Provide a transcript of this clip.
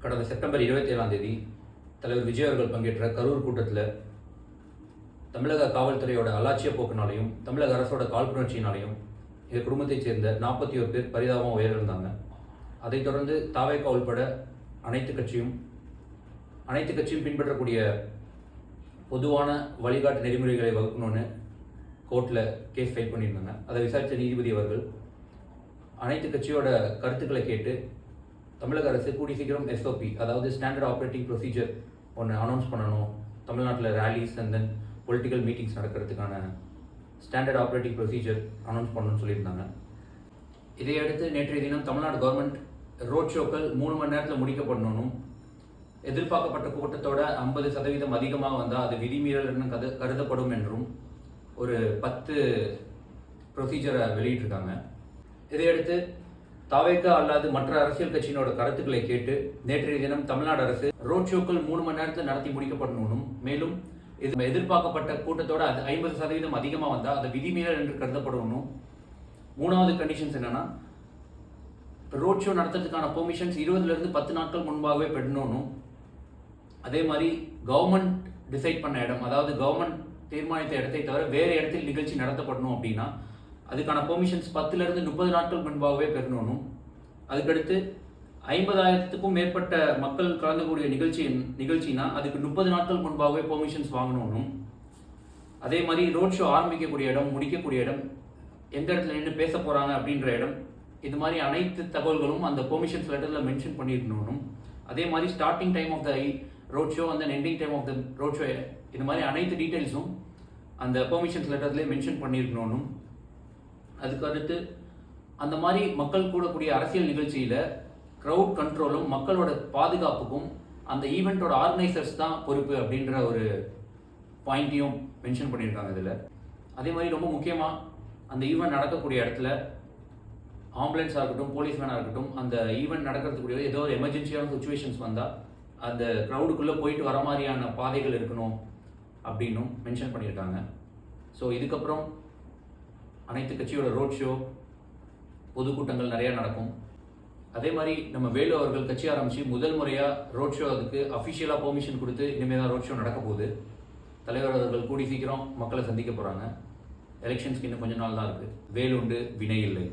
கடந்த செப்டம்பர் 27ஆம் தேதி தலைவர் விஜய் அவர்கள் பங்கேற்ற கரூர் கூட்டத்தில் தமிழக காவல்துறையோட அலட்சிய போக்கினாலையும் தமிழக அரசோட காழ்ப்புணர்ச்சியினாலையும் எங்கள் குடும்பத்தைச் சேர்ந்த 41 பேர் பரிதாபம் உயர்ந்திருந்தாங்க. அதைத் தொடர்ந்து தாவேகா உள்பட அனைத்து கட்சியும் பின்பற்றக்கூடிய பொதுவான வழிகாட்டு நெறிமுறைகளை வகுக்கணும்னு கோர்ட்டில் கேஸ் ஃபைல் பண்ணியிருந்தாங்க. அதை விசாரித்த நீதிபதி அவர்கள் அனைத்து கட்சியோட கருத்துக்களை கேட்டு தமிழக அரசு கூடி சீக்கிரம் எஸ்ஓபி, அதாவது ஸ்டாண்டர்ட் ஆப்ரேட்டிங் ப்ரொசீஜர் ஒன்று அனௌன்ஸ் பண்ணணும். தமிழ்நாட்டில் ரேலிஸ் அண்ட் தென் பொலிட்டிக்கல் மீட்டிங்ஸ் நடக்கிறதுக்கான ஸ்டாண்டர்ட் ஆப்ரேட்டிங் ப்ரொசீஜர் அனௌன்ஸ் பண்ணணும்னு சொல்லியிருந்தாங்க. இதையடுத்து நேற்றைய தினம் தமிழ்நாடு கவர்மெண்ட் ரோட் ஷோக்கள் 3 மணி நேரத்தில் முடிக்கப்படணும், எதிர்பார்க்கப்பட்ட கூட்டத்தோட 50% அதிகமாக வந்தால் அது விதிமீறல் கருதப்படும் என்றும் ஒரு 10 ப்ரொசீஜரை வெளியிட்டிருக்காங்க. இதையடுத்து தாவேகா அல்லாது மற்ற அரசியல் கட்சியினோட கருத்துக்களை கேட்டு நேற்றைய தினம் தமிழ்நாடு அரசு ரோட் ஷோக்கள் 3 மணி நேரத்தில் நடத்தி முடிக்கப்படணும், மேலும் இது எதிர்பார்க்கப்பட்ட கூட்டத்தோட அது 50% அதிகமாக வந்தால் அது விதிமீறல் என்று கருதப்படணும். 3வது கண்டிஷன்ஸ் என்னன்னா, ரோட் ஷோ நடத்துறதுக்கான பெர்மிஷன்ஸ் 20 10 நாட்கள் முன்பாகவே பெறணும். அதே மாதிரி கவர்மெண்ட் டிசைட் பண்ண இடம், அதாவது கவர்மெண்ட் தீர்மானித்த இடத்தை தவிர வேறு இடத்தில் நிகழ்ச்சி நடத்தப்படணும் அப்படின்னா அதுக்கான பெர்மிஷன்ஸ் 10 30 நாட்கள் முன்பாகவே பெறணும். அதுக்கடுத்து 50,000க்கும் மேற்பட்ட மக்கள் கலந்துக்கூடிய நிகழ்ச்சினா அதுக்கு 30 நாட்கள் முன்பாகவே பெர்மிஷன்ஸ் வாங்கணும். அதே மாதிரி ரோட் ஷோ ஆரம்பிக்கக்கூடிய இடம், முடிக்கக்கூடிய இடம், எந்த இடத்துல நின்று பேச போகிறாங்க அப்படின்ற இடம், இது மாதிரி அனைத்து தகவல்களும் அந்த பெர்மிஷன்ஸ் லெட்டரில் மென்ஷன் பண்ணியிருக்கணும். அதே மாதிரி starting time of the road show அந்த ending time of the road show, இது மாதிரி அனைத்து டீட்டெயில்ஸும் அந்த பெர்மிஷன்ஸ் லெட்டர்லேயே மென்ஷன் பண்ணியிருக்கணும். அதுக்கு அடுத்து அந்த மாதிரி மக்கள் கூடக்கூடிய அரசியல் நிகழ்ச்சியில் க்ரௌட் கண்ட்ரோலும் மக்களோட பாதுகாப்புக்கும் அந்த ஈவெண்ட்டோட ஆர்கனைசர்ஸ் தான் பொறுப்பு அப்படின்ற ஒரு பாயிண்ட்டையும் மென்ஷன் பண்ணியிருக்காங்க இதில். அதே மாதிரி ரொம்ப முக்கியமாக அந்த ஈவெண்ட் நடக்கக்கூடிய இடத்துல ஆம்புலன்ஸாக இருக்கட்டும், போலீஸ் வேனாக இருக்கட்டும், அந்த ஈவெண்ட் நடக்கிறதுக்கூடிய ஏதோ ஒரு எமர்ஜென்சியான சுச்சுவேஷன்ஸ் வந்தால் அந்த க்ரௌடுக்குள்ளே போயிட்டு வர மாதிரியான பாதைகள் இருக்கணும் அப்படின்னும் மென்ஷன் பண்ணியிருக்காங்க. ஸோ இதுக்கப்புறம் அனைத்து கட்சியோட ரோட் ஷோ, பொதுக்கூட்டங்கள் நிறையா நடக்கும். அதே மாதிரி நம்ம வேலு அவர்கள் கட்சி ஆரம்பித்து முதல் முறையாக ரோட் ஷோ அதுக்கு அஃபிஷியலாக பெர்மிஷன் கொடுத்து இனிமேல் தான் ரோட் ஷோ நடக்க போகுது. தலைவர் அவர்கள் கூடி சீக்கிரம் மக்களை சந்திக்க போகிறாங்க. எலெக்ஷன்ஸ்க்கு இன்னும் கொஞ்ச நாள் தான் இருக்குது. வேலுண்டு வினை இல்லை.